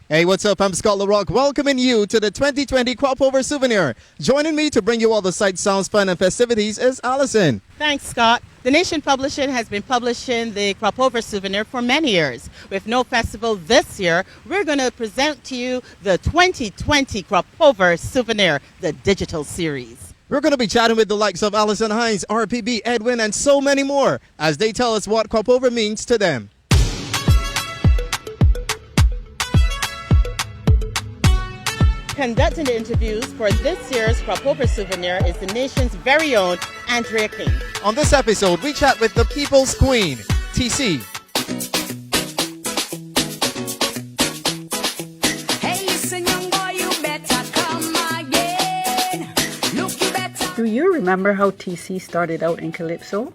Hey, what's up? I'm Scott LaRock, welcoming you to the 2020 Crop Over Souvenir. Joining me to bring you all the sights, sounds, fun, and festivities is Allison. Thanks, Scott. The Nation Publishing has been publishing the Crop Over Souvenir for many years. With no festival this year, we're going to present to you the 2020 Crop Over Souvenir, the digital series. We're going to be chatting with the likes of Allison Hines, RPB, Edwin, and so many more as they tell us what Crop Over means to them. Conducting the interviews for this year's Crop Over Souvenir is the nation's very own Andrea King. On this episode, we chat with the People's Queen, TC. Hey, listen, young boy, you better come again. Look, you better. Do you remember how TC started out in Calypso?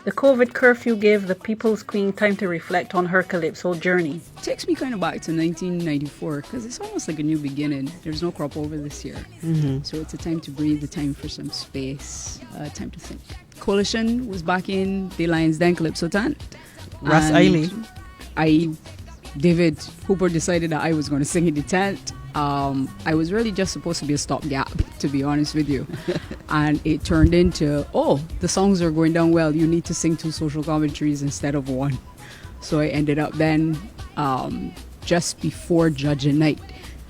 The COVID curfew gave the People's Queen time to reflect on her Calypso journey. It takes me kind of back to 1994 because it's almost like a new beginning. There's no crop over this year. So it's a time to breathe, a time for some space, time to think. Coalition was back in the Lions Den Calypso tent. Russ Eiley. David Hooper decided that I was going to sing in the tent. I was really just supposed to be a stopgap, to be honest with you. And it turned into, the songs are going down well. You need to sing 2 social commentaries instead of 1. So I ended up then, just before Judging Night,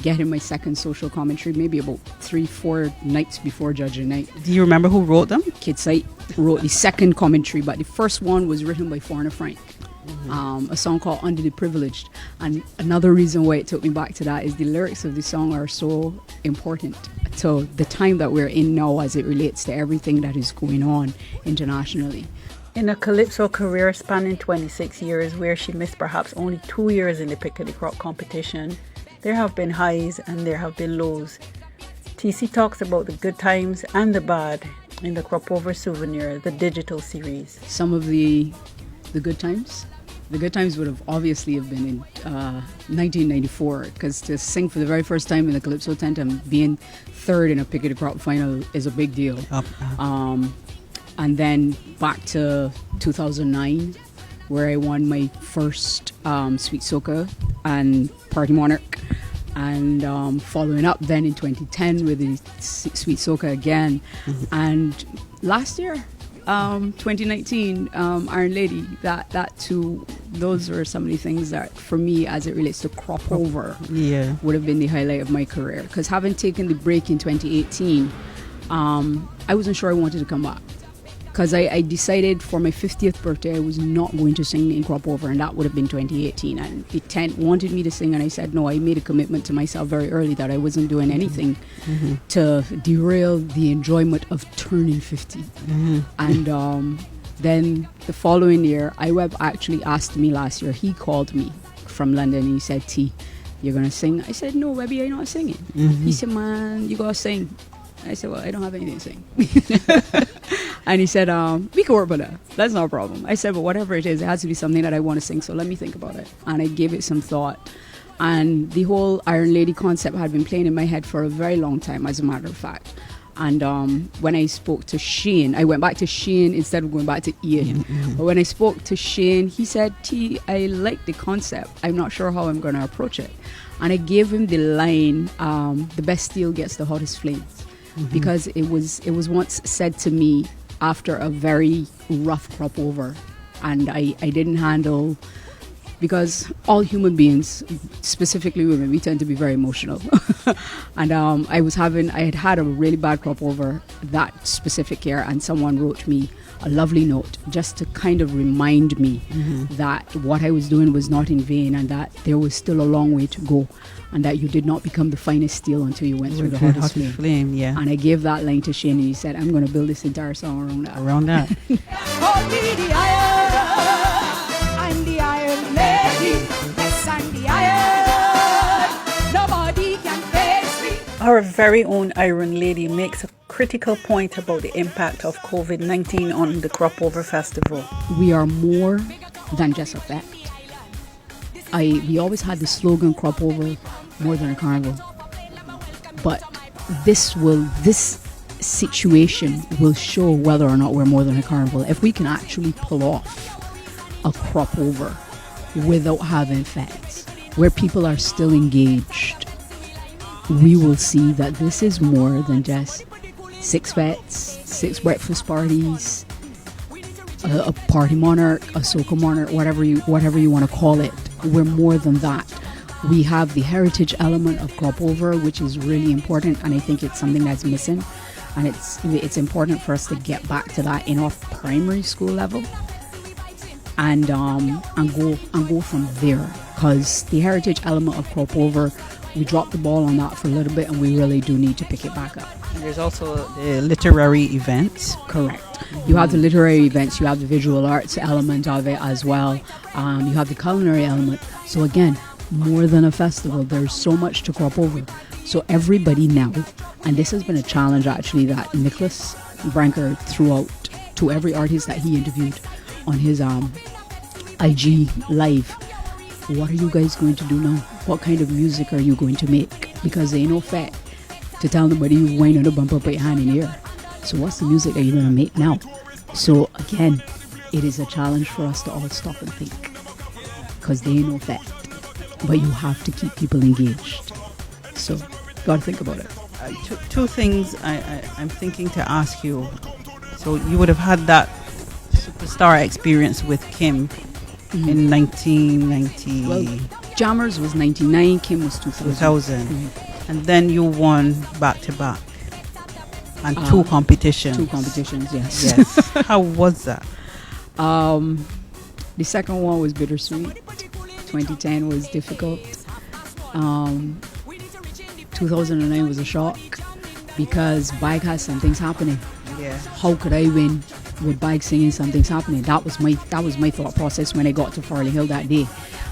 getting my second social commentary, maybe about 3-4 nights before Judging Night. Do you remember who wrote them? Kid Sight wrote the second commentary, but the first one was written by Foreigner Frank. A song called Under the Privileged. And another reason why it took me back to that is the lyrics of the song are so important to the time that we're in now as it relates to everything that is going on internationally. In a Calypso career spanning 26 years, where she missed perhaps only 2 years in the Pic-O-De-Crop competition, there have been highs and there have been lows. TC talks about the good times and the bad in the Crop Over Souvenir, the digital series. Some of the good times. The good times would have obviously have been in 1994, because to sing for the very first time in the Calypso tent and being third in a Pic-O-De-Crop final is a big deal. And then back to 2009, where I won my first Sweet Soca and Party Monarch, and following up then in 2010 with the Sweet Soca again. And last year, 2019, Iron Lady, that too, those were some of the things that for me as it relates to Crop Over would have been the highlight of my career, because having taken the break in 2018, I wasn't sure I wanted to come back, because I decided for my 50th birthday I was not going to sing in Crop Over, and that would have been 2018, and the tent wanted me to sing, and I said no. I made a commitment to myself very early that I wasn't doing anything to derail the enjoyment of turning 50. And then the following year, iWeb actually asked me last year. He called me from London and he said, T, you're gonna sing? I said, no, Webby, I'm not singing. He said, man, you gotta sing. I said, well, I don't have anything to sing. And he said, we can work with that. That's not a problem. I said, but whatever it is, it has to be something that I want to sing, so let me think about it. And I gave it some thought. And the whole Iron Lady concept had been playing in my head for a very long time, as a matter of fact. And when I spoke to Shane, I went back to Shane instead of going back to Ian. But when I spoke to Shane, he said, T, I like the concept. I'm not sure how I'm going to approach it. And I gave him the line, the best steel gets the hottest flames. Because it was once said to me after a very rough crop over, and I didn't handle, because all human beings, specifically women, we tend to be very emotional. And I had a really bad crop over that specific year, and someone wrote me a lovely note just to kind of remind me that what I was doing was not in vain, and that there was still a long way to go, and that you did not become the finest steel until you went through the hottest flame. And I gave that line to Shane, and he said, I'm going to build this entire song around that. Hold me the iron, I'm the Iron Lady. Yes, I'm the iron. Nobody can face me. Our very own Iron Lady makes a critical point about the impact of COVID-19 on the Crop Over Festival. We are more than just a fact. We always had the slogan Crop Over, more than a carnival. But this situation will show whether or not we're more than a carnival. If we can actually pull off a Crop Over without having fans, where people are still engaged, we will see that this is more than just 6 fetes, 6 breakfast parties, a party monarch, a soca monarch, whatever you want to call it. We're more than that. We have the heritage element of crop over, which is really important, and I think it's something that's missing, and it's important for us to get back to that in our primary school level, and go from there, because the heritage element of crop over, we dropped the ball on that for a little bit, and we really do need to pick it back up. And there's also the literary events. Correct. You have the literary events, you have the visual arts element of it as well, you have the culinary element. So again, more than a festival, there's so much to crop over. So everybody now, and this has been a challenge actually that Nicholas Branker threw out to every artist that he interviewed on his IG live. What are you guys going to do now? What kind of music are you going to make? Because there ain't no fact to tell nobody you whine on the bumper, put your hand in the air. So what's the music that you're going to make now? So again, it is a challenge for us to all stop and think, because there ain't no fact. But you have to keep people engaged. So gotta think about it. Two things I'm thinking to ask you. So you would have had that superstar experience with Kim in 1990. Well, Jammers was 99, Kim was 2000. And then you won back-to-back. And 2 competitions. 2 competitions, yes. Yes. How was that? The second one was bittersweet. 2010 was difficult. 2009 was a shock because Bike has something's happening. Yeah. How could I win with Bike singing something's happening? That was my thought process when I got to Farley Hill that day.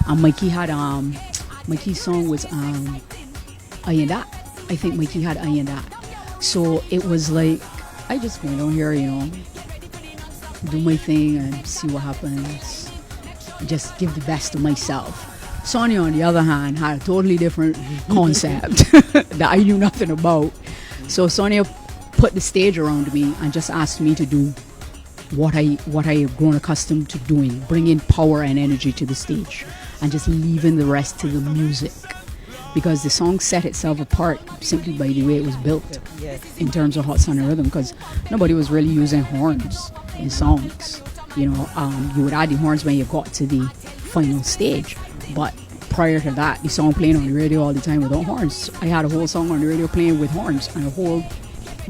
And Mikey had Mikey's song was I and That. I think Mikey had I and That. So it was like I just went on here, do my thing and see what happens. Just give the best of myself. Sonia, on the other hand, had a totally different concept that I knew nothing about. So Sonia put the stage around me and just asked me to do what I have grown accustomed to doing, bringing power and energy to the stage, and just leaving the rest to the music. Because the song set itself apart simply by the way it was built in terms of hot sun and rhythm, because nobody was really using horns in songs. You would add the horns when you got to the final stage, but prior to that, the song playing on the radio all the time without horns. I had a whole song on the radio playing with horns and a whole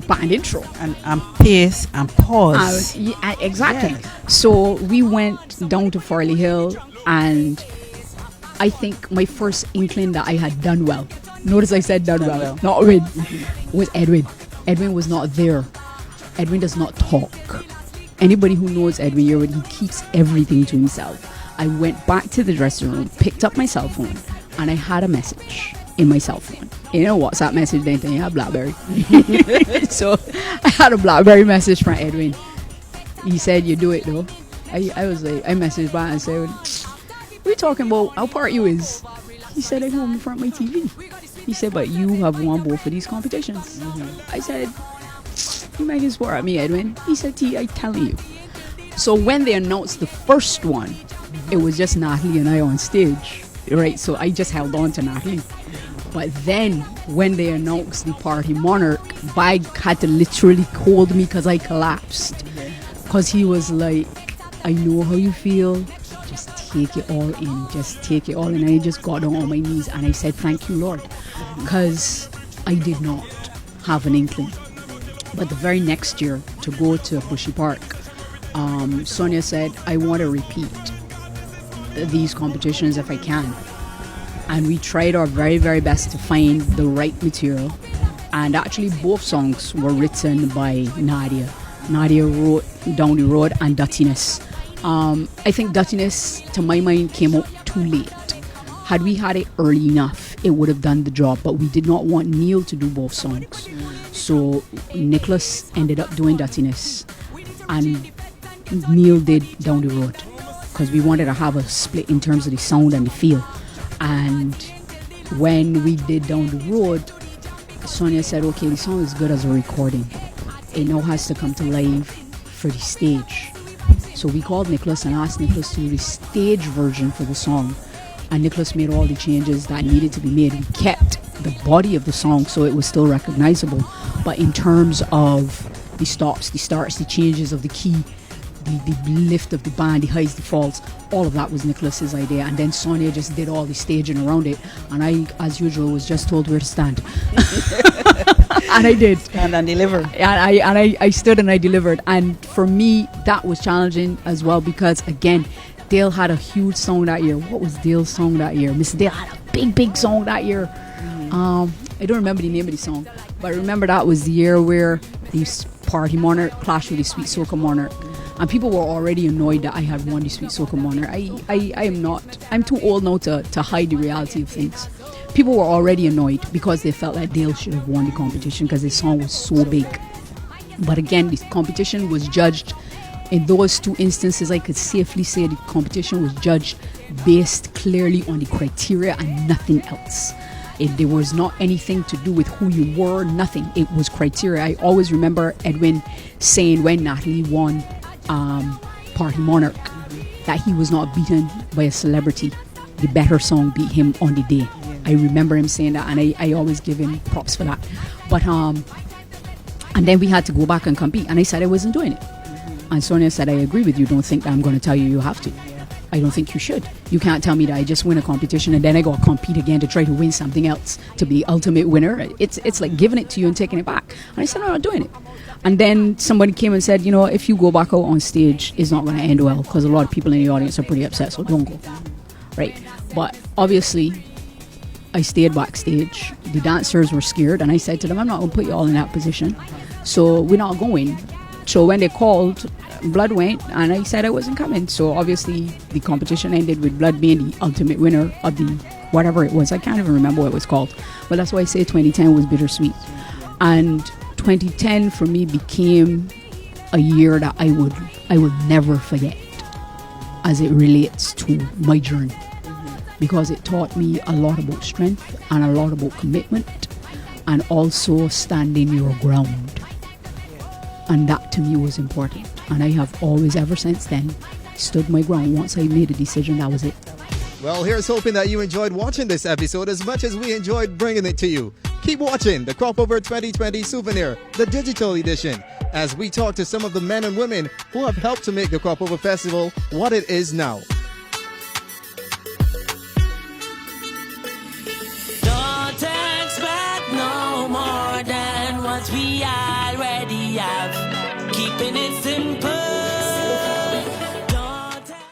band intro and pace and pause. Exactly. Yes. So we went down to Farley Hill, and I think my first inkling that I had done well. Notice I said done well, not win. Was Edwin. Edwin was not there. Edwin does not talk. Anybody who knows Edwin Yearwood, he keeps everything to himself. I went back to the dressing room, picked up my cell phone, and I had a message in my cell phone. WhatsApp message, then you have BlackBerry. So I had a BlackBerry message from Edwin. He said, "You do it though." I was like, I messaged back and said, "What are you talking about? How part you is?" He said, "I'm home in front of my TV." He said, "But you have won both of these competitions." I said, "You might as well at me, Edwin." He said, "T, I telling you." So when they announced the first one, it was just Natalie and I on stage, right? So I just held on to Natalie. But then when they announced the party monarch, Bag had to literally hold me because I collapsed. Because he was like, "I know how you feel. Just take it all in. Just take it all in." And I just got down on my knees and I said, "Thank you, Lord." Because I did not have an inkling. But the very next year, to go to Bushy Park, Sonia said, "I want to repeat these competitions if I can." And we tried our very, very best to find the right material. And actually both songs were written by Nadia. Nadia wrote Down the Road and Dirtiness. I think Dirtiness, to my mind, came out too late. Had we had it early enough, it would have done the job, but we did not want Neil to do both songs. So Nicholas ended up doing Dirtiness and Neil did Down the Road, because we wanted to have a split in terms of the sound and the feel. And when we did Down the Road, Sonia said, "Okay, the song is good as a recording. It now has to come to live for the stage." So we called Nicholas and asked Nicholas to do the stage version for the song. and Nicholas made all the changes that needed to be made. We kept the body of the song so it was still recognizable, but in terms of the stops, the starts, the changes of the key, the lift of the band, the highs, the falls, all of that was Nicholas's idea. And then Sonia just did all the staging around it, and I, as usual, was just told where to stand. And I did. Stand and deliver. And I stood and I delivered. And for me, that was challenging as well, because again, Dale had a huge song that year. What was Dale's song that year? Miss Dale had a big song that year. I don't remember the name of the song, but I remember that was the year where the Party Monarch clashed with the Sweet Soca Monarch. And people were already annoyed that I had won the Sweet Soca Monarch. I'm too old now to hide the reality of things. People were already annoyed because they felt like Dale should have won the competition because his song was so big. But again, the competition was judged. In those two instances, I could safely say the competition was judged based clearly on the criteria and nothing else. There was not anything to do with who you were, nothing. It was criteria. I always remember Edwin saying when Natalie won Party Monarch that he was not beaten by a celebrity. The better song beat him on the day. I remember him saying that, and I always give him props for that. But and then we had to go back and compete, and I said I wasn't doing it. And Sonia said, I agree with you. Don't think that I'm going to tell you you have to. I don't think you should. You can't tell me that I just win a competition and then I go compete again to try to win something else to be ultimate winner. It's like giving it to you and taking it back. And I said, no, I'm not doing it. And then somebody came and said, you know, if you go back out on stage, it's not going to end well because a lot of people in the audience are pretty upset, so don't go. Right. But obviously, I stayed backstage. The dancers were scared, and I said to them, I'm not going to put you all in that position. So we're not going. So when they called, Blood went, and I said I wasn't coming. So obviously the competition ended with Blood being the ultimate winner of the whatever it was. I can't even remember what it was called. But that's why I say 2010 was bittersweet. And 2010 for me became a year that I would never forget as it relates to my journey. Because it taught me a lot about strength and a lot about commitment and also standing your ground. And that to me was important. And I have always, ever since then, stood my ground. Once I made a decision, that was it. Well, here's hoping that you enjoyed watching this episode as much as we enjoyed bringing it to you. Keep watching the Crop Over 2020 Souvenir, the digital edition, as we talk to some of the men and women who have helped to make the Crop Over Festival what it is now. Don't expect no more than what we already have. Keeping it simple.